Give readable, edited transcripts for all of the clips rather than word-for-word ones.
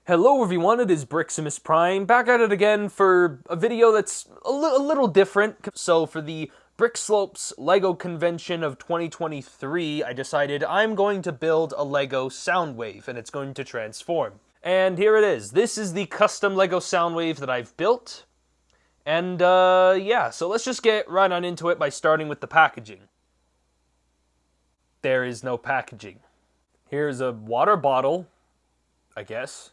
Hello everyone, it is Briximus Prime, back at it again for a video that's a little different. So for the Brickslopes LEGO Convention of 2023, I decided I'm going to build a LEGO Soundwave, and it's going to transform. And here it is. This is the custom LEGO Soundwave that I've built. And yeah, so let's just get right on into it by starting with the packaging. There is no packaging. Here's a water bottle, I guess.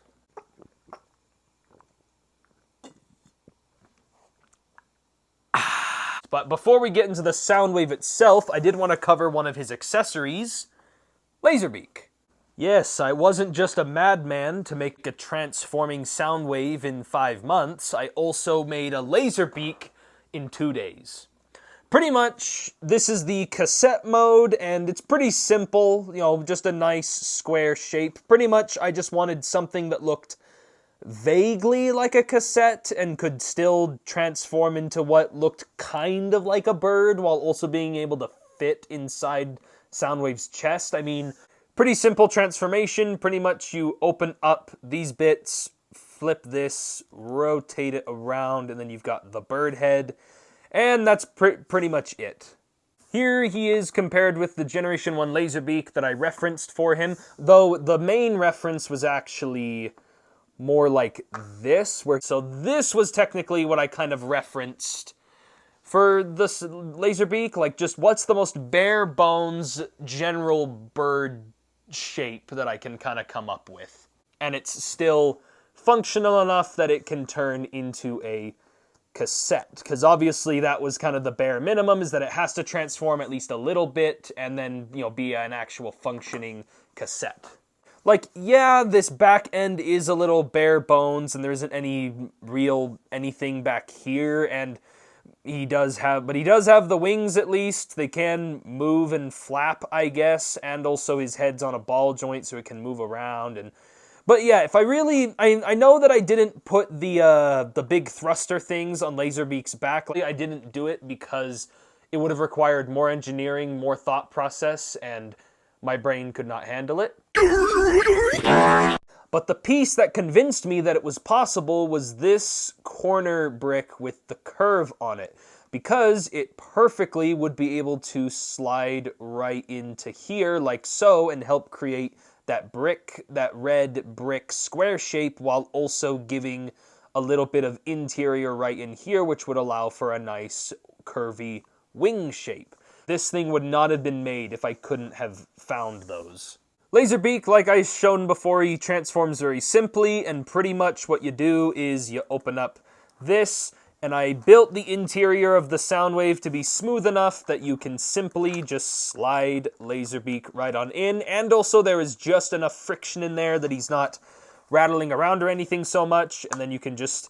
But before we get into the Soundwave itself, I did want to cover one of his accessories, Laserbeak. Yes, I wasn't just a madman to make a transforming Soundwave in 5 months, I also made a Laserbeak in 2 days. Pretty much, this is the cassette mode, and it's pretty simple, you know, just a nice square shape. Pretty much, I just wanted something that looked vaguely like a cassette and could still transform into what looked kind of like a bird while also being able to fit inside Soundwave's chest. I mean, pretty simple transformation. Pretty much you open up these bits, flip this, rotate it around, and then you've got the bird head, and that's pretty much it. Here he is compared with the Generation 1 Laserbeak that I referenced for him, though the main reference was actually more like this, so this was technically what I kind of referenced for this Laserbeak, like just what's the most bare bones general bird shape that I can kind of come up with. And it's still functional enough that it can turn into a cassette, because obviously that was kind of the bare minimum, is that it has to transform at least a little bit and then, you know, be an actual functioning cassette. Like, yeah, this back end is a little bare bones, and there isn't any real anything back here, and he does have the wings at least. They can move and flap, I guess, and also his head's on a ball joint, so it can move around. But yeah, if I know that I didn't put the big thruster things on Laserbeak's back. I didn't do it because it would have required more engineering, more thought process, and my brain could not handle it. But the piece that convinced me that it was possible was this corner brick with the curve on it, because it perfectly would be able to slide right into here like so and help create that red brick square shape while also giving a little bit of interior right in here, which would allow for a nice curvy wing shape. This thing would not have been made if I couldn't have found those. Laserbeak, like I've shown before, he transforms very simply, and pretty much what you do is you open up this, and I built the interior of the Soundwave to be smooth enough that you can simply just slide Laserbeak right on in, and also there is just enough friction in there that he's not rattling around or anything so much, and then you can just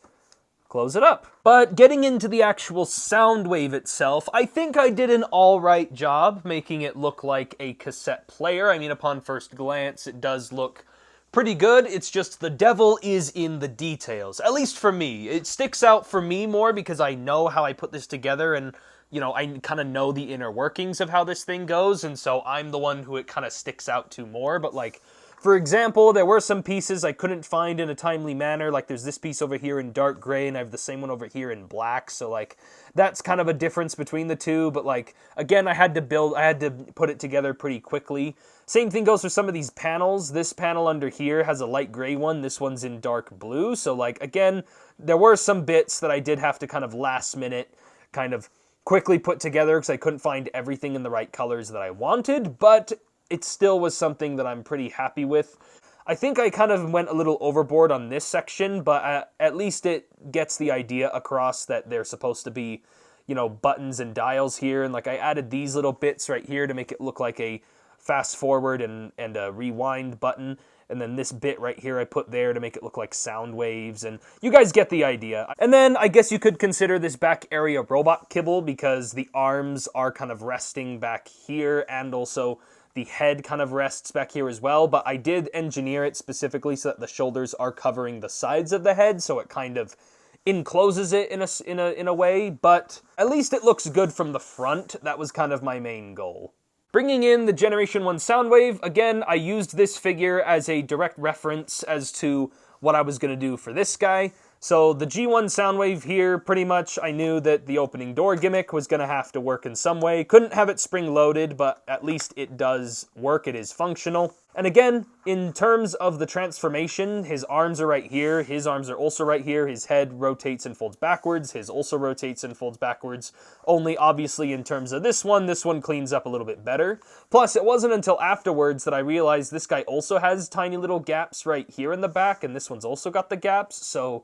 close it up. But getting into the actual Soundwave itself, I think I did an alright job making it look like a cassette player. I mean, upon first glance, it does look pretty good. It's just the devil is in the details, at least for me. It sticks out for me more because I know how I put this together, and you know, I kind of know the inner workings of how this thing goes, and so I'm the one who it kind of sticks out to more. But like, for example, there were some pieces I couldn't find in a timely manner, like there's this piece over here in dark gray, and I have the same one over here in black, so like, that's kind of a difference between the two, but like, again, I had to put it together pretty quickly. Same thing goes for some of these panels. This panel under here has a light gray one, this one's in dark blue, so like, again, there were some bits that I did have to kind of last minute, kind of quickly put together, because I couldn't find everything in the right colors that I wanted, but it still was something that I'm pretty happy with. I think I kind of went a little overboard on this section, but at least it gets the idea across that they're supposed to be, you know, buttons and dials here, and like I added these little bits right here to make it look like a fast forward and a rewind button, and then this bit right here I put there to make it look like sound waves, and you guys get the idea. And then I guess you could consider this back area robot kibble, because the arms are kind of resting back here, and also the head kind of rests back here as well, but I did engineer it specifically so that the shoulders are covering the sides of the head, so it kind of encloses it in a way, but at least it looks good from the front. That was kind of my main goal. Bringing in the Generation 1 Soundwave, again, I used this figure as a direct reference as to what I was going to do for this guy. So the G1 Soundwave here, pretty much I knew that the opening door gimmick was going to have to work in some way. Couldn't have it spring-loaded, but at least it does work, it is functional. And again, in terms of the transformation, his arms are right here, his arms are also right here, his head rotates and folds backwards, his also rotates and folds backwards. Only obviously in terms of this one cleans up a little bit better. Plus, it wasn't until afterwards that I realized this guy also has tiny little gaps right here in the back, and this one's also got the gaps, so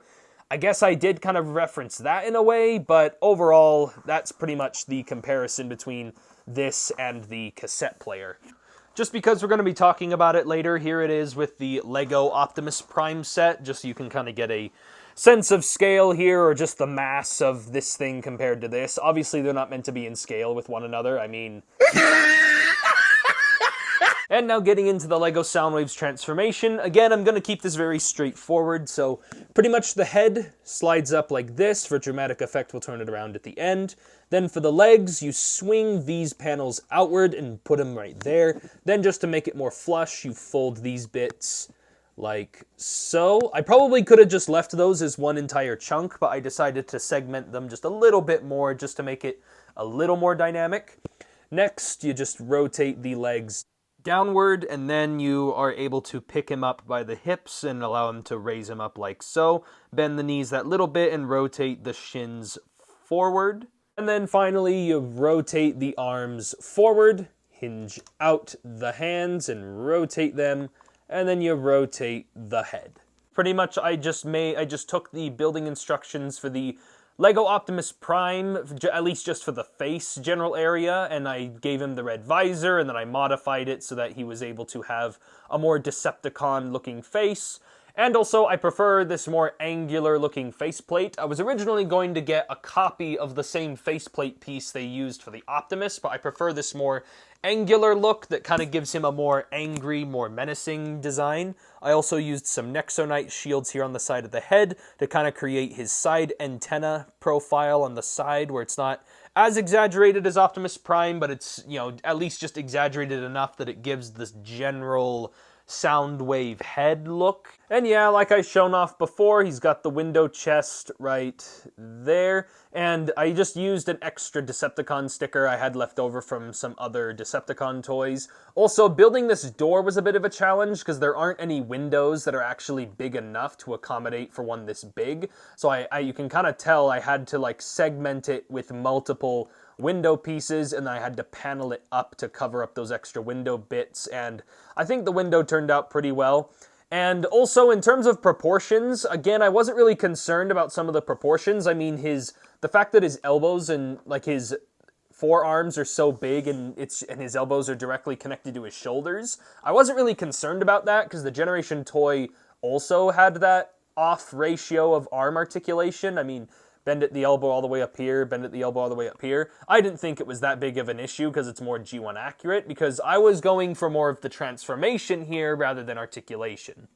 I guess I did kind of reference that in a way, but overall, that's pretty much the comparison between this and the cassette player. Just because we're going to be talking about it later, here it is with the Lego Optimus Prime set, just so you can kind of get a sense of scale here, or just the mass of this thing compared to this. Obviously, they're not meant to be in scale with one another, I mean... And now getting into the LEGO Soundwave's transformation. Again, I'm going to keep this very straightforward, so pretty much the head slides up like this. For dramatic effect, we'll turn it around at the end. Then for the legs, you swing these panels outward and put them right there. Then just to make it more flush, you fold these bits like so. I probably could have just left those as one entire chunk, but I decided to segment them just a little bit more just to make it a little more dynamic. Next, you just rotate the legs downward, and then you are able to pick him up by the hips and allow him to raise him up like so. Bend the knees that little bit and rotate the shins forward. And then finally, you rotate the arms forward, hinge out the hands and rotate them, and then you rotate the head. Pretty much I just took the building instructions for the Lego Optimus Prime, at least just for the face general area, and I gave him the red visor, and then I modified it so that he was able to have a more Decepticon-looking face. And also, I prefer this more angular-looking faceplate. I was originally going to get a copy of the same faceplate piece they used for the Optimus, but I prefer this more angular look that kind of gives him a more angry, more menacing design. I also used some Nexonite shields here on the side of the head to kind of create his side antenna profile on the side, where it's not as exaggerated as Optimus Prime, but it's, you know, at least just exaggerated enough that it gives this general Soundwave head look. And yeah, like I shown off before, he's got the window chest right there. And I just used an extra Decepticon sticker I had left over from some other Decepticon toys. Also, building this door was a bit of a challenge because there aren't any windows that are actually big enough to accommodate for one this big. So you can kind of tell I had to like segment it with multiple window pieces, and I had to panel it up to cover up those extra window bits, and I think the window turned out pretty well. And also, in terms of proportions, again, I wasn't really concerned about some of the proportions. I mean, the fact that his elbows and like his forearms are so big and his elbows are directly connected to his shoulders, I wasn't really concerned about that because the Generation toy also had that off ratio of arm articulation. I mean, bend at the elbow all the way up here, bend at the elbow all the way up here. I didn't think it was that big of an issue because it's more G1 accurate, because I was going for more of the transformation here rather than articulation.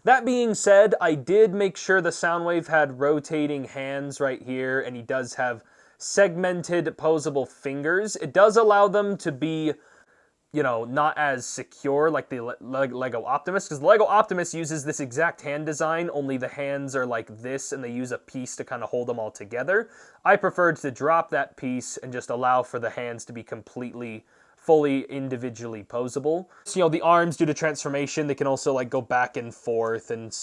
That being said, I did make sure the Soundwave had rotating hands right here, and he does have segmented posable fingers. It does allow them to be, you know, not as secure like the Lego Optimus, because the Lego Optimus uses this exact hand design, only the hands are like this, and they use a piece to kind of hold them all together. I preferred to drop that piece and just allow for the hands to be completely, fully individually posable. So, you know, the arms, due to transformation, they can also like go back and forth and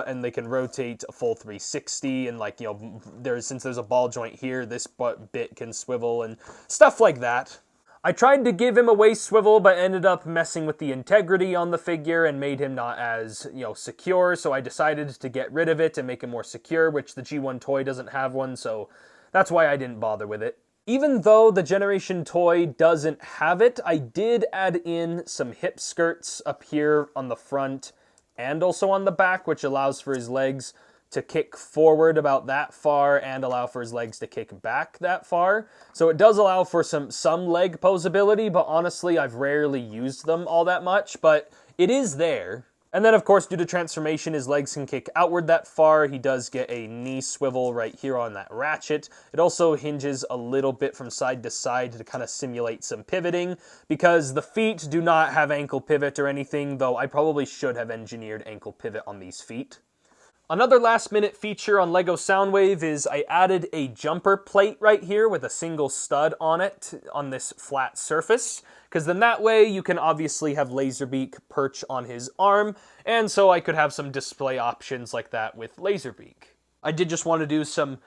and they can rotate a full 360, and like, you know, since there's a ball joint here, this bit can swivel and stuff like that. I tried to give him a waist swivel, but ended up messing with the integrity on the figure and made him not as, you know, secure, so I decided to get rid of it and make him more secure, which the G1 toy doesn't have one, so that's why I didn't bother with it. Even though the Generation toy doesn't have it, I did add in some hip skirts up here on the front and also on the back, which allows for his legs to kick forward about that far and allow for his legs to kick back that far. So it does allow for some leg posability, but honestly, I've rarely used them all that much, but it is there. And then, of course, due to transformation, his legs can kick outward that far. He does get a knee swivel right here on that ratchet. It also hinges a little bit from side to side to kind of simulate some pivoting, because the feet do not have ankle pivot or anything, though I probably should have engineered ankle pivot on these feet. Another last-minute feature on LEGO Soundwave is I added a jumper plate right here with a single stud on it, on this flat surface, because then that way you can obviously have Laserbeak perch on his arm, and so I could have some display options like that with Laserbeak. I did just want to do some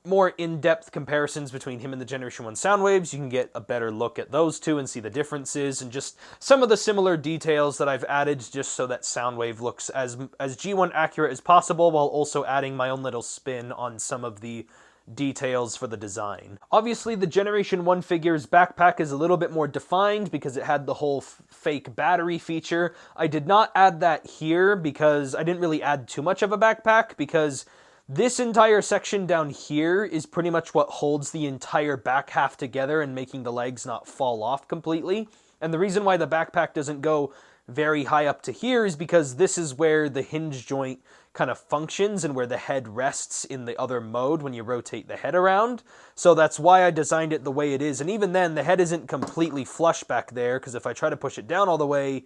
more in-depth comparisons between him and the Generation 1 Soundwaves. You can get a better look at those two and see the differences and just some of the similar details that I've added just so that Soundwave looks as G1 accurate as possible while also adding my own little spin on some of the details for the design. Obviously, the Generation 1 figure's backpack is a little bit more defined because it had the whole fake battery feature. I did not add that here because I didn't really add too much of a backpack because this entire section down here is pretty much what holds the entire back half together and making the legs not fall off completely. And the reason why the backpack doesn't go very high up to here is because this is where the hinge joint kind of functions and where the head rests in the other mode when you rotate the head around. So that's why I designed it the way it is. And even then, the head isn't completely flush back there because if I try to push it down all the way,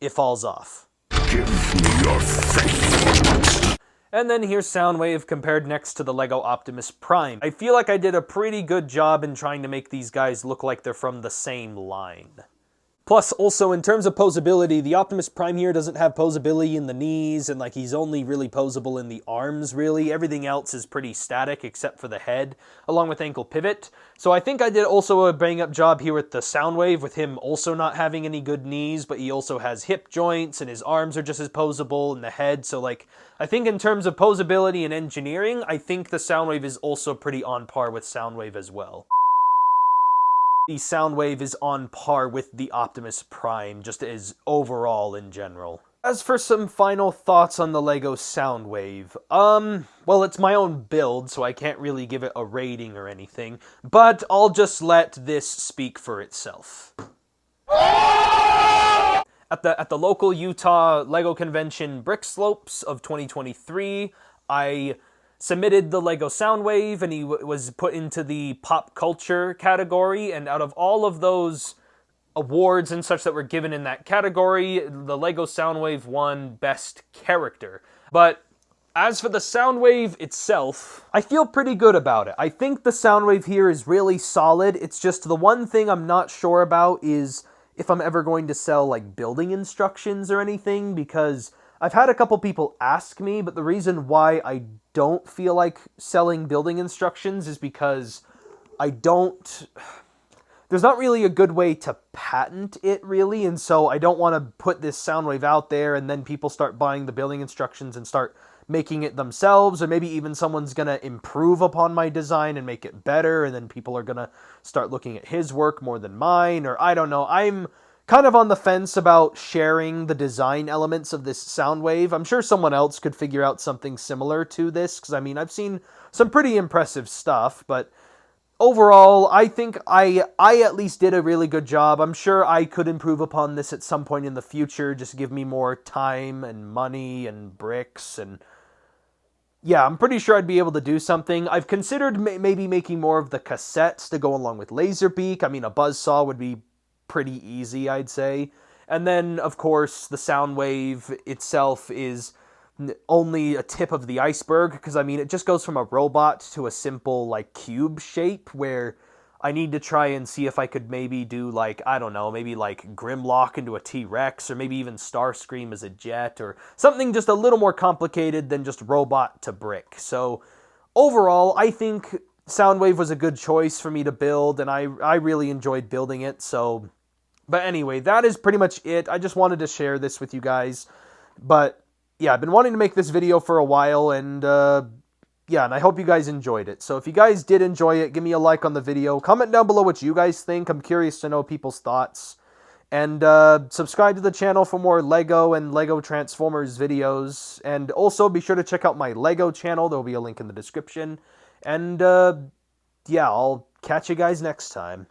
it falls off. Give me your faith. And then here's Soundwave compared next to the LEGO Optimus Prime. I feel like I did a pretty good job in trying to make these guys look like they're from the same line. Plus, also, in terms of posability, the Optimus Prime here doesn't have posability in the knees, and, like, he's only really posable in the arms, really. Everything else is pretty static, except for the head, along with ankle pivot. So I think I did also a bang-up job here with the Soundwave, with him also not having any good knees, but he also has hip joints, and his arms are just as posable, and the head, so, like, I think in terms of posability and engineering, I think the Soundwave is also pretty on par with Soundwave as well. The Soundwave is on par with the Optimus Prime, just as overall in general. As for some final thoughts on the LEGO Soundwave, well, it's my own build, so I can't really give it a rating or anything, but I'll just let this speak for itself. At the local Utah LEGO convention Brick Slopes of 2023, I submitted the LEGO Soundwave, and he was put into the pop culture category, and out of all of those awards and such that were given in that category, the LEGO Soundwave won Best Character. But as for the Soundwave itself, I feel pretty good about it. I think the Soundwave here is really solid. It's just the one thing I'm not sure about is if I'm ever going to sell, like, building instructions or anything, because I've had a couple people ask me, but the reason why I don't feel like selling building instructions is because there's not really a good way to patent it, really, and so I don't want to put this Soundwave out there and then people start buying the building instructions and start making it themselves, or maybe even someone's going to improve upon my design and make it better, and then people are going to start looking at his work more than mine, or I don't know. I'm kind of on the fence about sharing the design elements of this Soundwave. I'm sure someone else could figure out something similar to this, because, I mean, I've seen some pretty impressive stuff, but overall, I think I at least did a really good job. I'm sure I could improve upon this at some point in the future, just give me more time and money and bricks, and yeah, I'm pretty sure I'd be able to do something. I've considered maybe making more of the cassettes to go along with Laserbeak. I mean, a buzzsaw would be pretty easy, I'd say. And then, of course, the Soundwave itself is only a tip of the iceberg, because, I mean, it just goes from a robot to a simple, like, cube shape, where I need to try and see if I could maybe do, like, I don't know, maybe, like, Grimlock into a T-Rex, or maybe even Starscream as a jet, or something just a little more complicated than just robot to brick. So, overall, I think Soundwave was a good choice for me to build, and I really enjoyed building it, so but anyway, that is pretty much it. I just wanted to share this with you guys. But yeah, I've been wanting to make this video for a while, and yeah, and I hope you guys enjoyed it. So if you guys did enjoy it, give me a like on the video. Comment down below what you guys think. I'm curious to know people's thoughts. And subscribe to the channel for more LEGO and LEGO Transformers videos. And also be sure to check out my LEGO channel. There will be a link in the description. And yeah, I'll catch you guys next time.